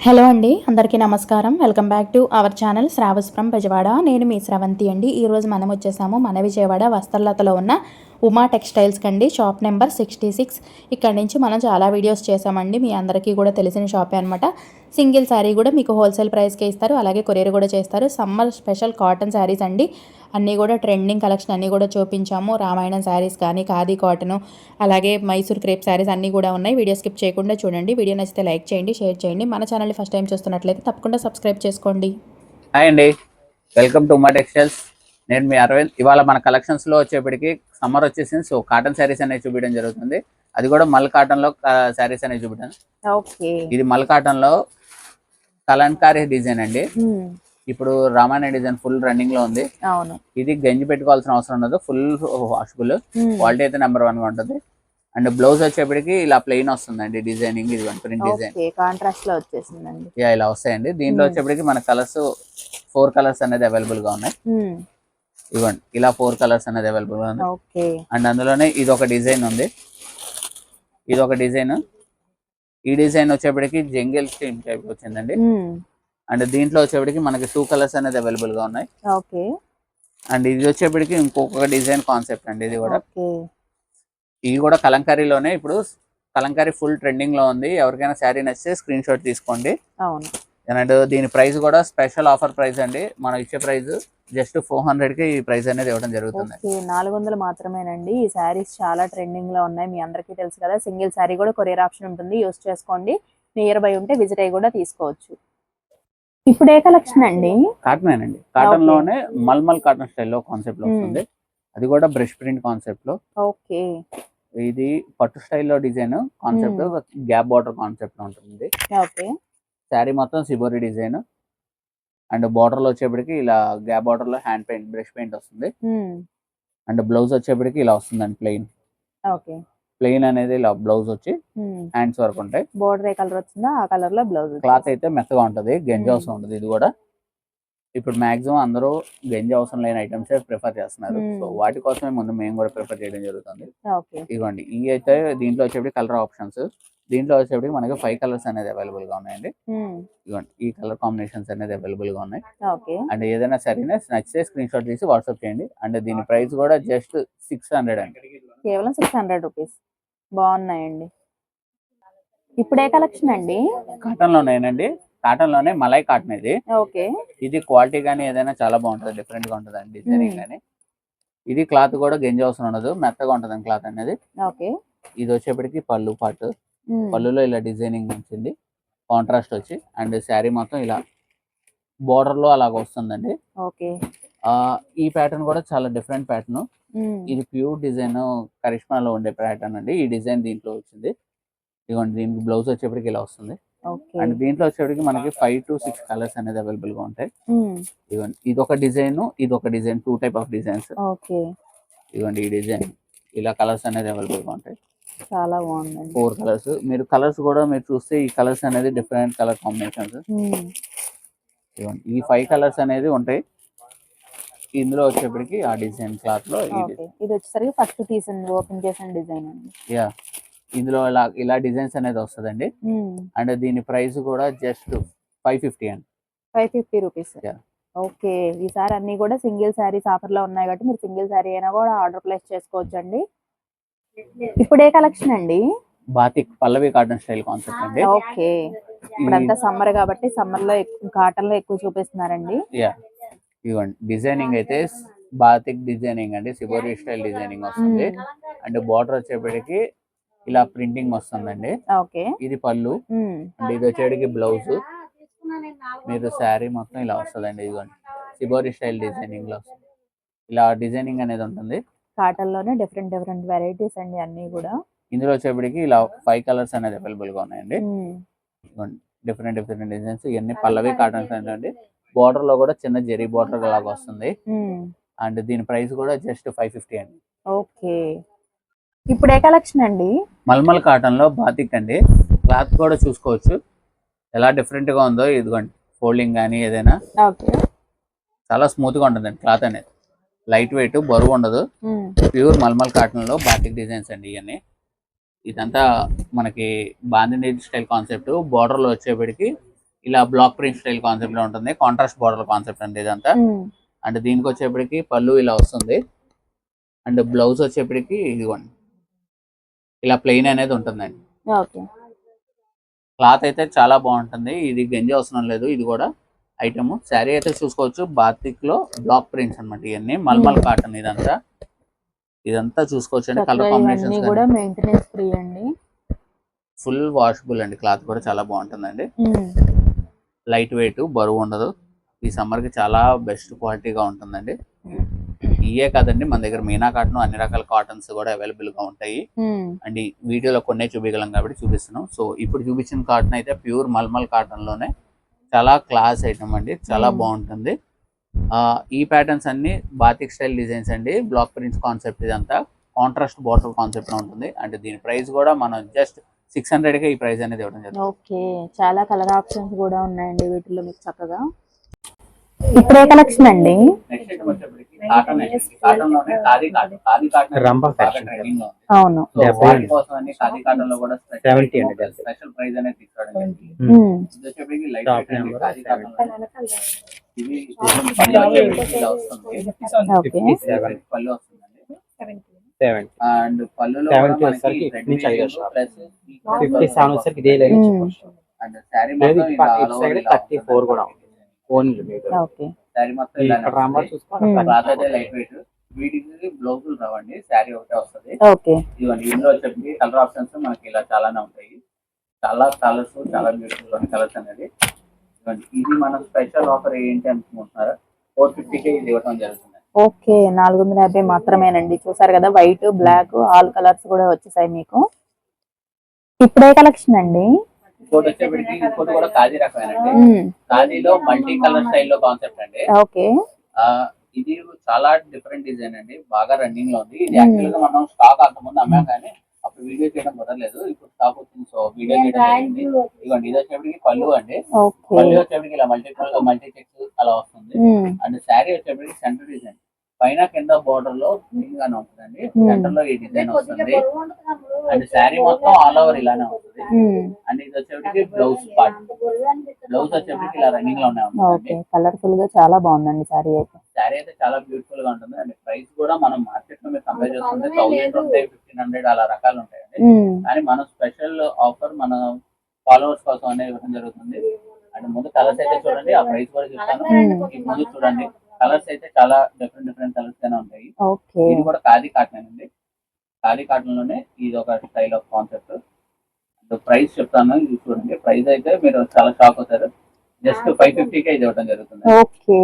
Hello అండి, అందరికీ నమస్కారం. Welcome back to our channel Shravas from Bezawada. నేను మీ స్రవంతి అండి. ఈరోజు మనం వచ్చేసాము మన విజయవాడ వస్త్రలతలో ఉన్న ఉమా టెక్స్టైల్స్కి అండి. Shop number 66. ఇక్కడ నుంచి మనం చాలా వీడియోస్ చేసామండి. మీ అందరికీ కూడా తెలిసిన షాపే అనమాట. సింగిల్ శారీ కూడా మీకు హోల్సేల్ ప్రైస్కే ఇస్తారు, అలాగే కొరియర్ కూడా చేస్తారు. సమ్మర్ స్పెషల్ కాటన్ శారీస్ అండి. అన్నీ కూడా ట్రెండింగ్ కలెక్షన్ అన్నీ కూడా చూపించాము. రామాయణం శారీస్ కానీ, ఖాదీ కాటను, అలాగే మైసూర్ క్రేప్ శారీస్ అన్నీ కూడా ఉన్నాయి. వీడియో స్కిప్ చేయకుండా చూడండి. వీడియో నచ్చితే లైక్ చేయండి, షేర్ చేయండి. మన ఛానల్ని ఫస్ట్ టైం చూస్తున్నట్లయితే తప్పకుండా సబ్స్క్రైబ్ చేసుకోండి. హాయ్ అండి, వెల్కమ్ టు ఉమా టెక్స్టైల్స్. నేను మీ అరవింద్. ఇవాళ మన కలెక్షన్స్లో వచ్చేప్పటికి సమ్మర్ వచ్చేసింది. సో కాటన్ శారీస్ అనేవి చూపించడం జరుగుతుంది. అది కూడా మల్ కాటన్లో శారీస్ అనేవి చూపించాను. ఇది మల్ కాటన్లో కలంకారీ డిజైన్ అండి. ఇప్పుడు రామాయణ డిజైన్ ఫుల్ రన్నింగ్ లో ఉంది. అవును, ఇది గంజి పెట్టుకోవాల్సిన అవసరం ఉండదు. ఫుల్ వాషబుల్, క్వాలిటీ అయితే నెంబర్ 1 గా ఉంటుంది. అండ్ బ్లౌజ్ వచ్చేప్పటికి ఇలా ప్లెయిన్ వస్తుందండి. డిజైనింగ్ ఇది ప్రింట్ డిజైన్ కాంట్రాస్ట్ లో వచ్చేసిందండి. ఇలా వస్తాయండి. దీంట్లో వచ్చేప్పటికి మన కలర్స్ 4 కలర్స్ అనేది అవైలబుల్ గా ఉన్నాయి. ఇవ్వండి, ఇలా 4 కలర్స్ అనేది అవైలబుల్ గా ఉంది. అండ్ అందులోనే ఇది ఒక డిజైన్ ఉంది. ఇది ఒక డిజైన్. ఈ డిజైన్ వచ్చేప్పటికి జంగిల్ స్టీమ్ టైప్ వచ్చిందండి. అండ్ దీంట్లో వచ్చేప్పటికి మనకి 2 కలర్స్ అనేది అవైలబుల్ గా ఉన్నాయి. అండ్ ఇది వచ్చేప్పటికి ఇంకొక డిజైన్ కాన్సెప్ట్ అండి. ఇది కూడా కలంకారీలోనే. ఇప్పుడు కలంకారీ ఫుల్ ట్రెండింగ్ లో ఉంది. ఎవరికైనా శారీ నచ్చితే స్క్రీన్ షాట్ తీసుకోండి. అండ్ దీని ప్రైస్ కూడా స్పెషల్ ఆఫర్ ప్రైస్ అండి. మనం ఇచ్చే ప్రైస్ జస్ట్ 400 కి ఈ ప్రైస్ అనేది ఇవ్వడం జరుగుతుంది. 400 మాత్రమేనండి. ఈ శారీస్ చాలా ట్రెండింగ్ లో ఉన్నాయి. మీ అందరికీ తెలుసు కదా. సింగిల్ శారీ కూడా కొరియర్ ఆప్షన్ ఉంటుంది, యూస్ చేసుకోండి. నియర్ బై ఉంటే విజిట్ అయ్యి కూడా తీసుకోవచ్చు. ఇప్పుడు ఏ కలెక్షన్ అండి? కాటన్ అండి. కాటన్ లోనే మల్మల్ కాటన్ స్టైల్లో కాన్సెప్ట్ లో వస్తుంది. అది కూడా బ్రష్ ప్రింట్ కాన్సెప్ట్ లో. ఇది పట్టు స్టైల్లో design concept, gap border concept లో ఉంటుంది. శారీ మొత్తం సిబోరి డిజైన్. అండ్ బార్డర్ లో వచ్చేప్పటికి ఇలా గ్యాప్ బార్డర్ లో హ్యాండ్ పెయింట్, బ్రష్ పెయింట్ వస్తుంది. అండ్ బ్లౌజ్ వచ్చేప్పటికి ఇలా వస్తుందండి. ప్లెయిన్ అనేది ఇలా బ్లౌజ్ వచ్చి హ్యాండ్స్ వరకు ఉంటాయి. బోర్డర్ ఏ కలర్ వచ్చిందో ఆ కలర్ లో బ్లౌజ్. క్లాత్ అయితే మెత్తగా ఉంటది, గంజి అవసరం ఉంటుంది. ఇది కూడా ఇప్పుడు మాక్సిమం అందరూ గంజి అవసరం లేని ఐటమ్స్ ప్రిఫర్ చేస్తున్నారు. సో వాటి కోసమే ముందు మేము కూడా ప్రిఫర్ చేయడం జరుగుతుంది. ఇవ్వండి, ఇవి అయితే దీంట్లో వచ్చేప్పటికి కలర్ ఆప్షన్స్. దీంట్లో వచ్చేప్పటికి మనకి 5 కలర్స్ అనేది అవైలబుల్ గా ఉన్నాయండి. ఇవ్వండి, ఈ కలర్ కాంబినేషన్స్ అనేది అవైలబుల్ గా ఉన్నాయి. అండ్ ఏదైనా సరేనే నచ్చితే స్క్రీన్ షాట్ తీసి వాట్సాప్ చేయండి. అండ్ దీని ప్రైస్ కూడా జస్ట్ 600 అండి. కేవలం 600 రూపీస్. బాగున్నాయండి. ఇప్పుడు ఏ కలెక్షన్ అండి? కాటన్ లోనేనండి. కాటన్ లోనే మలై కాటన్ ఇది. ఇది క్వాలిటీ గానీ ఏదైనా చాలా బాగుంటుంది, డిఫరెంట్ గా ఉంటుంది అండి. డిజైనింగ్ గానీ ఇది క్లాత్ కూడా గంజి అవసరం ఉండదు, మెత్తగా ఉంటుంది క్లాత్ అనేది. ఇది వచ్చేప్పటికి పళ్ళు పాటు, పళ్ళులో ఇలా డిజైనింగ్ వచ్చింది, కాంట్రాస్ట్ వచ్చి. అండ్ శారీ మొత్తం ఇలా బోర్డర్ లో అలాగ వస్తుందండి. ఈ ప్యాటర్న్ కూడా చాలా డిఫరెంట్ ప్యాటర్న్. ఇది ప్యూర్ డిజైన్, కరిష్మాలో ఉండే ప్యాటర్న్ అండి. ఈ డిజైన్ దీంట్లో వచ్చింది. ఇదిగోండి, దీనికి బ్లౌజ్ వచ్చేప్పటికి ఇలా వస్తుంది. అండ్ దీంట్లో వచ్చేప్పటికి మనకి 5 to 6 కలర్స్ అనేది అవైలబుల్ గా ఉంటాయి. ఇదిగోండి, ఇదొక డిజైన్, ఇదొక డిజైన్, 2 టైప్ ఆఫ్ డిజైన్స్. ఇదిగోండి, ఈ డిజైన్ ఇలా కలర్స్ అనేది అవైలబుల్ గా ఉంటాయి. చాలా బాగుంది. 4 కలర్స్. మీరు కలర్స్ కూడా మీరు చూస్తే ఈ కలర్స్ అనేది డిఫరెంట్ కలర్ కాంబినేషన్స్. ఇదిగోండి, ఈ 5 కలర్స్ అనేది ఉంటాయి. ఇందులో వచ్చేప్పటికి ఆ డిజైన్ క్లాత్ లో ఇది వచ్చేసరికి ఫస్ట్ తీసింది ఓపెన్ చేసిన డిజైన్ అండి. ఇందులో ఇలా డిజైన్స్ అనేది వస్తుందండి. అండ్ దీని ప్రైస్ కూడా జస్ట్ 550 అండి. 550 రూపీస్. ఓకే, ఈసారి అన్ని కూడా సింగిల్ శారీస్ ఆఫర్ లో ఉన్నాయి కాబట్టి మీరు సింగిల్ శారీ అయినా కూడా ఆర్డర్ ప్లేస్ చేసుకోవచ్చు అండి. ఇప్పుడు ఏ కలెక్షన్ అండి? బాతిక్ పల్లవి కాటన్ స్టైల్ కాన్సెప్ట్ అండి. ఓకే, ఇప్పుడంతా సమ్మర్ కాబట్టి సమ్మర్ లో కాటన్ లో ఎక్కువ చూపిస్తున్నారండి. ఇవ్వండి, డిజైనింగ్ అయితే బాతిక్ డిజైనింగ్ అండి. సిబోరి స్టైల్ డిజైనింగ్ వస్తుంది. అండ్ బార్డర్ వచ్చేప్పటికి ఇలా ప్రింటింగ్ వస్తుందండి. ఇది పళ్ళు. అండ్ ఇది వచ్చేటికి బ్లౌజ్. మీరు శారీ మొత్తం ఇలా వస్తుందండి. ఇదిగోండి, సిబోరి స్టైల్ డిజైనింగ్ లో ఇలా డిజైనింగ్ అనేది ఉంటుంది. కాటన్ లోనే డిఫరెంట్ డిఫరెంట్ వెరైటీస్ అండి అన్ని కూడా. ఇందులో వచ్చేప్పటికి ఇలా 5 కలర్స్ అనేది అవైలబుల్ గా ఉన్నాయండి. Different different designs. ఇవన్నీ పల్లవి కాటన్స్ అండి. బోర్డర్ లో కూడా చిన్న జెరీ బోర్డర్ లాగా వస్తుంది. అండ్ దీని ప్రైస్ కూడా జస్ట్ 550 అండి. ఓకే, ఇప్పుడు ఏ కలెక్షన్ అండి? మల్మల్ కాటన్ లో బాతిక్ అండి. క్లాత్ కూడా చూసుకోవచ్చు ఎలా డిఫరెంట్ గా ఉందో. ఇదిగోండి, ఫోల్డింగ్ కానీ ఏదైనా చాలా స్మూత్ గా ఉంటుందండి. క్లాత్ అనేది లైట్ వెయిట్, బరువు ఉండదు. ప్యూర్ మల్మల్ కాటన్ లో బాతిక్ డిజైన్స్ అండి ఇవన్నీ. ఇదంతా మనకి బాందిని స్టైల్ కాన్సెప్ట్. బోర్డర్ లో వచ్చేప్పటికి ఇలా బ్లాక్ ప్రింట్ స్టైల్ కాన్సెప్ట్ లో ఉంటుంది. కాంట్రాస్ట్ బార్డర్ కాన్సెప్ట్ అండి ఇదంతా. అండ్ దీనికి వచ్చేప్పటికి పళ్ళు ఇలా వస్తుంది. అండ్ బ్లౌజ్ వచ్చేప్పటికి ఇదిగోండి ఇలా ప్లెయిన్ అనేది ఉంటుందండి. ఓకే. క్లాత్ అయితే చాలా బాగుంటుంది. ఇది గంజి అవసరం లేదు. ఇది కూడా ఐటమ్. శారీ అయితే చూసుకోవచ్చు బాతిక్ లో బ్లాక్ ప్రింట్స్ అన్నమాట. ఇవన్నీ మల్మల్ కాటన్ ఇదంతా చూసుకోవచ్చు అండి. కలర్ కాంబినేషన్స్ కూడా మెయింటెనెన్స్ ఫ్రీ అండి. ఫుల్ వాషబుల్ అండి. క్లాత్ కూడా చాలా బాగుంటుందండి. లైట్ వెయిట్, బరువు ఉండదు. ఈ సమ్మర్ కి చాలా బెస్ట్ క్వాలిటీగా ఉంటుందండి. ఇయే కాదండి, మన దగ్గర మీనా కాటన్ అన్ని రకాల కాటన్స్ కూడా అవైలబుల్ గా ఉంటాయి. అండ్ ఈ వీడియోలో కొన్నే చూపించగలం కాబట్టి చూపిస్తున్నాం. సో ఇప్పుడు చూపించిన కాటన్ అయితే ప్యూర్ మల్మల్ కాటన్ లోనే చాలా క్లాస్ ఐటమ్ అండి. చాలా బాగుంటుంది. ఈ ప్యాటర్న్స్ అన్ని బాతిక్ స్టైల్ డిజైన్స్ అండి. బ్లాక్ ప్రింట్స్ కాన్సెప్ట్ ఇదంతా కాంట్రాస్ట్ బార్డర్ కాన్సెప్ట్ లో ఉంటుంది. అంటే దీని ప్రైస్ కూడా మనం జస్ట్ 600 కే ఈ ప్రైస్ అనేది ఇవ్వడం జరుగుతుంది. ఓకే, చాలా కలర్ ఆప్షన్స్ కూడా ఉన్నాయండి వీటిలో మీకు చక్కగా. ఇప్పుడు ఏ కలెక్షన్ అండి? నెక్స్ట్ ఐటమ్ వచ్చేప్పటికి కాటన్ అండి. కాటన్ లోనే ఖాదీ కాటన్ రంభా ఫ్యాషన్. అవును. వాటి కోసం అన్ని ఖాదీ కాటన్ లో కూడా స్పెషల్ ప్రైస్ అనేది తీసుకోవడం జరిగింది. ఇది వచ్చేప్పటికి లైట్ వెయిట్ అండి. ఖాదీ కాటన్ ఇది పళ్ళు వచ్చేప్పటికి ఇలా వస్తుంది. పళ్ళు వస్తుందండి. అండ్ పళ్ళులో కూడా మనకి ప్లస్ 57 వచ్చేసరికి ఇదే లైన్ అండ్ శారీ మొత్తం ఇలా all over ఇలా 34 కూడా ఓన్లీ ఓకే. శారీ మొత్తం ఇలా క్లాత్ అయితే లైట్ వెయిట్. వీటికి బ్లౌజులు రావండి. శారీ ఒకటే వస్తుంది. ఓకే. ఇవన్నీ ఇందులో వచ్చేప్పటికి కలర్ ఆప్షన్స్ మనకి ఇలా చాలానే ఉంటాయి. చాలా కలర్స్, చాలా బ్యూటిఫుల్ కలర్స్ అనేది. ఇది మన స్పెషల్ ఆఫర్ ఏంటి అనుకుంటున్నారా? 450కే ఇది ఇవ్వడం జరుగుతుంది. ఓకే, 450 మాత్రమేనండి. చూసారు కదా, వైట్, బ్లాక్, ఆల్ కలర్స్ కూడా వచ్చేసాయి మీకు. ఇప్పుడే కలెక్షన్ అండి? ఇంకోటి వచ్చేప్పటికి ఇంకోటి కూడా ఖాదీ రకమేనండి. ఖాదీలో మల్టీ కలర్ స్టైల్లో కాన్సెప్ట్ అండి. ఓకే. ఇది చాలా డిఫరెంట్ డిజైన్ అండి. బాగా రన్నింగ్ లో ఉంది. ఇది యాక్చువల్ గా మనం స్టాక్ అంతకుముందు అమ్మాం కానీ అప్పుడు వీడియో చేయడం కుదరలేదు. ఇప్పుడు స్టాక్ వచ్చింది, సో వీడియో చేయడం జరిగింది. ఇదిగోండి, ఇది వచ్చేప్పటికి పళ్ళు అండి. పళ్ళు వచ్చేప్పటికి ఇలా మల్టీ చెక్స్ అలా వస్తుంది. అండ్ శారీ వచ్చేప్పటికి సెంటర్ డిజైన్ పైన కింద బోర్డర్ లో గ్రీన్ గానే ఉంటుందండి. సెంటర్ లో ఈ డిజైన్ వస్తుంది. అండ్ శారీ మొత్తం ఆల్ ఓవర్ ఇలానే వస్తుంది. అండ్ ఇది వచ్చేప్పటికి బ్లౌజ్ పార్ట్. బ్లౌజ్ వచ్చేప్పటికి ఇలా రన్నింగ్ లోనే ఉంటుంది. కలర్ఫుల్ గా చాలా బాగుందండి శారీ అయితే. శారీ అయితే చాలా బ్యూటిఫుల్ గా ఉంటుంది. అండ్ ప్రైస్ కూడా మనం మార్కెట్ లో మీరు కంపేర్ చేసుకుంటే 1000 ఉంటాయి, 1500 అలా రకాలు ఉంటాయండి. కానీ మన స్పెషల్ ఆఫర్ మన ఫాలోవర్స్ కోసం అనేది ఇవ్వడం జరుగుతుంది. అండ్ ముందు కలర్స్ అయితే చూడండి, ఆ ప్రైస్ కూడా చెప్తాను. ముందు చూడండి, కలర్స్ అయితే చాలా డిఫరెంట్ కలర్స్ గానే ఉంటాయి. ఇది కూడా ఖాదీ కాటన్ అండి. ఖాదీ కాటన్ లోనే ఇది ఒక స్టైల్ ఆఫ్ కాన్సెప్ట్. ప్రైస్ చెప్తాను, ఇది చూడండి. ప్రైస్ అయితే మీరు చాలా షాక్ అవుతారు. జస్ట్ 550కే ఇది ఇవ్వడం జరుగుతుంది. ఓకే,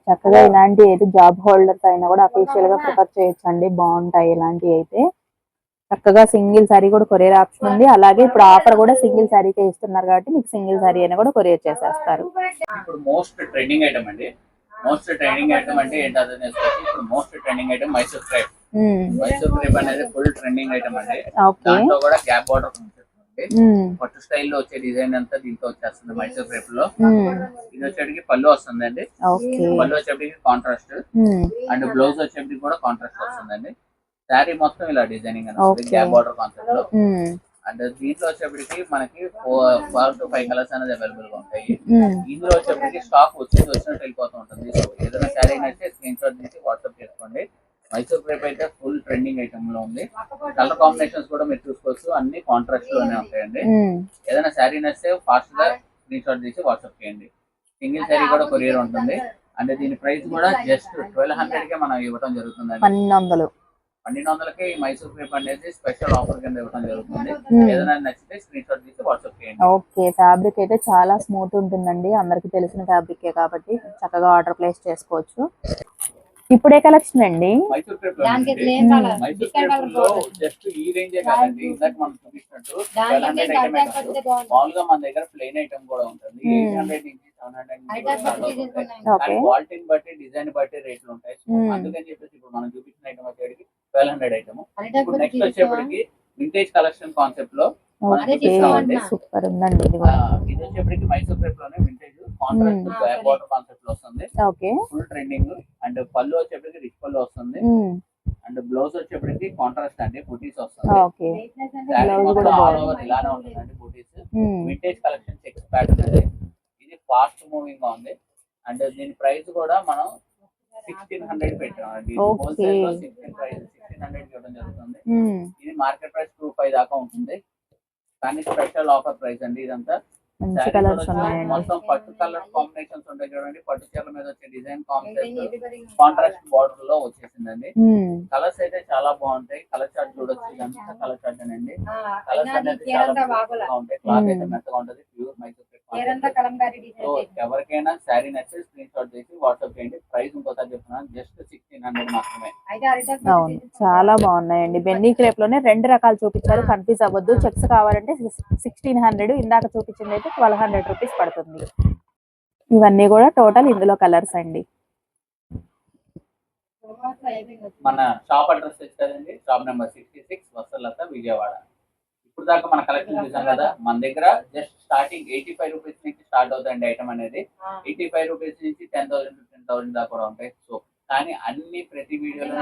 చక్కగా ఇలాంటి అయితే జాబ్ హోల్డర్స్ అయినా కూడా అఫీషియల్ గా ప్రిఫర్ చేయొచ్చండి. బాగుంటాయి ఇలాంటివి అయితే. చక్కగా సింగిల్ సారీ కూడా కొరియర్ ఆప్షన్ ఉంది. అలాగే ఇప్పుడు ఆఫర్ కూడా సింగిల్ సారీకే ఇస్తున్నారు కాబట్టి మీకు సింగిల్ సారీ అయినా కూడా కొరియర్ చేసేస్తారు. ఇప్పుడు మోస్ట్ ట్రెండింగ్ ఐటమ్ అండి. మోస్ట్ ట్రెండింగ్ ఐటమ్ అంటే ఏంటో ఇప్పుడు most trending item Mysore crepe. Mysore crepe అనేది ఫుల్ ట్రెండింగ్ ఐటమ్ అండి. దాంట్లో కూడా గ్యాప్ బార్డర్ పట్టు స్టైల్లో వచ్చే డిజైన్ అంతా దీంతో వచ్చేస్తుంది మైసూర్ క్రేప్ లో. ఇది వచ్చేటికి పళ్ళు వస్తుందండి. పళ్ళు వచ్చేటికి కాంట్రాస్ట్ అండ్ బ్లౌజ్ వచ్చేటికి కూడా కాంట్రాస్ట్ వస్తుందండి. శారీ మొత్తం ఇలా డిజైనింగ్ అని వస్తుంది గ్యాప్ బార్డర్ కాన్సెప్ట్ లో. అండ్ దీంట్లో వచ్చేప్పటికి మనకి 4 to 5 కలర్స్ అనేది అవైలబుల్ గా ఉంటాయి. ఇందులో వచ్చేప్పటికి స్టాక్ వచ్చినట్టు వెళ్ళిపోతూ ఉంటుంది. సో ఏదైనా శారీ అయితే స్క్రీన్ షాట్ తీసి వాట్సాప్ చేసుకోండి. మైసూర్ క్రేప్ అయితే ఫుల్ ట్రెండింగ్ ఐటమ్ లో ఉంది. కలర్ కాంబినేషన్స్ కూడా మీరు చూసుకోవచ్చు, అన్ని కాంట్రాస్ట్ లోనే ఉంటాయండి. ఏదైనా శారీ నచ్చితే ఫాస్ట్ గా స్క్రీన్ షాట్ తీసి వాట్సాప్ చేయండి. సింగిల్ శారీ కూడా కొరియర్ ఉంటుంది. అంటే దీని ప్రైస్ కూడా జస్ట్ 1200కే మనం ఇవ్వడం జరుగుతుంది. 1200కి మైసూర్ క్రేప్ అనేది స్పెషల్ ఆఫర్ కింద ఇవ్వడం జరుగుతుంది. ఏదైనా నచ్చితే స్క్రీన్ షాట్ తీసి వాట్సాప్ చేయండి. ఓకే, ఫ్యాబ్రిక్ అయితే చాలా స్మూత్ ఉంటుందండి. అందరికి తెలిసిన ఫ్యాబ్రికే కాబట్టి చక్కగా ఆర్డర్ ప్లేస్ చేసుకోవచ్చు. ఇప్పుడే కలెక్షన్ అండి? మైసూర్ క్రేప్ మైసూర్ క్రేప్ లో జస్ట్ ఈ రేంజే కాదండి. ఇందాక మనం చూపించినట్టు 1200 ఐటమ్ మామూలుగా మన దగ్గర ప్లెయిన్ ఐటమ్ కూడా ఉంటుంది. 800 నుంచి 700 క్వాలిటీని బట్టి డిజైన్ బట్టి రేట్లు ఉంటాయి. అందుకని చెప్పేసి ఇప్పుడు మనం చూపించిన ఐటమ్ వచ్చేటికి 1200 ఐటమ్. ఇప్పుడు నెక్స్ట్ వచ్చేప్పటికి వింటేజ్ కలెక్షన్ కాన్సెప్ట్ లో సూపర్ ఉందండి. ఇది వచ్చేప్పటికి మైసూర్ క్రేప్ లోనే వింటేజ్ కాంట్రాస్ట్ బార్డర్ కాన్సెప్ట్ లో వస్తుంది. Full trending. అండ్ పళ్ళు వచ్చేప్పటికి రిచ్ పళ్ళు వస్తుంది. అండ్ బ్లౌజ్ వచ్చేప్పటికి కాంట్రాస్ట్ అండి, బూటీస్ వస్తుంది. శారీ మొత్తం ఆల్ ఓవర్ ఇలానే ఉంటుందండి బూటీస్. వింటేజ్ కలెక్షన్ చెక్స్ ప్యాటర్న్ అది. ఇది ఫాస్ట్ మూవింగ్ గా ఉంది. అండ్ దీని ప్రైస్ కూడా మనం 1600 పెట్టాం అండి. Okay. హోల్సేల్ లో 1600 ఇవ్వడం జరుగుతుంది. మ్మ్. ఇది మార్కెట్ ప్రైస్ 25 దాకా ఉంటుంది, కానీ స్పెషల్ ఆఫర్ ప్రైస్ అండి ఇదంతా. మంచి శారీ కలర్స్ కూడా ఉన్నాయండి. మొత్తం పట్టు కలర్ కాంబినేషన్స్ ఉంటాయి చూడండి. పట్టు చీరల మీద వచ్చే డిజైన్ కాంబినేషన్ కాంట్రాస్ట్ బార్డర్ లో వచ్చేసిందండి. మ్మ్. కలర్స్ అయితే చాలా బాగుంటాయి. కలర్ చార్ట్ చూడొచ్చు, ఇదంతా కలర్ చార్ట్ అండి. కలర్స్ అనేది చాలా beautiful గా ఉంటాయి. క్లాత్ అయితే మెత్తగా ఉంటది, ప్యూర్ మైసూర్ సో ఎవరికైనా శారీ నచ్చితే స్క్రీన్ షాట్ చేసి వాట్సాప్ చేయండి. ప్రైస్ ఇంకోసారి చెప్తున్నాను, జస్ట్ 1600 మాత్రమే. అవును, చాలా బాగున్నాయండి. బెన్నీ క్రేప్ లోనే 2 రకాలు చూపించారు, కన్ఫ్యూజ్ అవ్వద్దు. చెక్స్ కావాలంటే 1600, ఇందాక చూపించింది అయితే 1200 రూపీస్ పడుతుంది. ఇవన్నీ కూడా టోటల్ ఇందులో కలర్స్ అండి. మన షాప్ అడ్రస్ వచ్చేదండి, షాప్ నెంబర్ 66, వసలత, విజయవాడ. ఇప్పుడు దాకా మన కలెక్షన్ చూసాం కదా. మన దగ్గర జస్ట్ స్టార్టింగ్ 85 రూపీస్ నుంచి స్టార్ట్ అవుతాయండి ఐటమ్ అనేది. 85 రూపీస్ నుంచి 10,000 15,000 దాకా కూడా ఉంటాయి. సో కానీ అన్ని ప్రతి వీడియోలో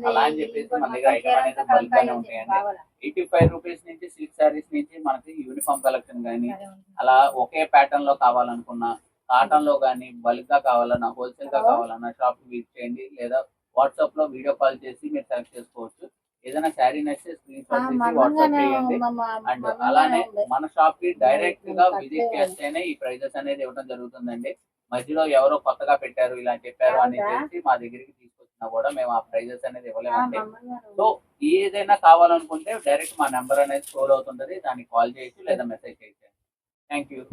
అలా అని చెప్పేసి మన దగ్గర ఐటమ్ అనేది బల్క్ గానే ఉంటాయండి. 85 రూపీస్ నుంచి సిల్క్ శారీస్ నుంచి మనకి యూనిఫామ్ కలెక్షన్ కానీ, అలా ఒకే ప్యాటర్న్ లో కావాలనుకున్నా, కాటన్ లో కానీ బల్క్ గా కావాలన్నా, హోల్సేల్ గా కావాలన్నా షాప్ విజిట్ చేయండి, లేదా వాట్సాప్ లో వీడియో కాల్ చేసి మీరు సెలెక్ట్ చేసుకోవచ్చు. ఏదైనా శారీ నచ్చితే స్క్రీన్ షాట్ చేసి వాట్సాప్ చేయండి. అండ్ అలానే మన షాప్ కి డైరెక్ట్ గా విజిట్ చేస్తేనే ఈ ప్రైజెస్ అనేది ఇవ్వడం జరుగుతుందండి. మధ్యలో ఎవరో కొత్తగా పెట్టారు ఇలా చెప్పారు అని తెలిసి మా దగ్గరికి తీసుకొచ్చినా కూడా మేము ఆ ప్రైజెస్ అనేది ఇవ్వలేమండి. సో ఏదైనా కావాలనుకుంటే డైరెక్ట్ మా నెంబర్ అనేది స్టోర్ అవుతుంటది, దానికి కాల్ చేయొచ్చు లేదా మెసేజ్ చేయొచ్చు. Thank you.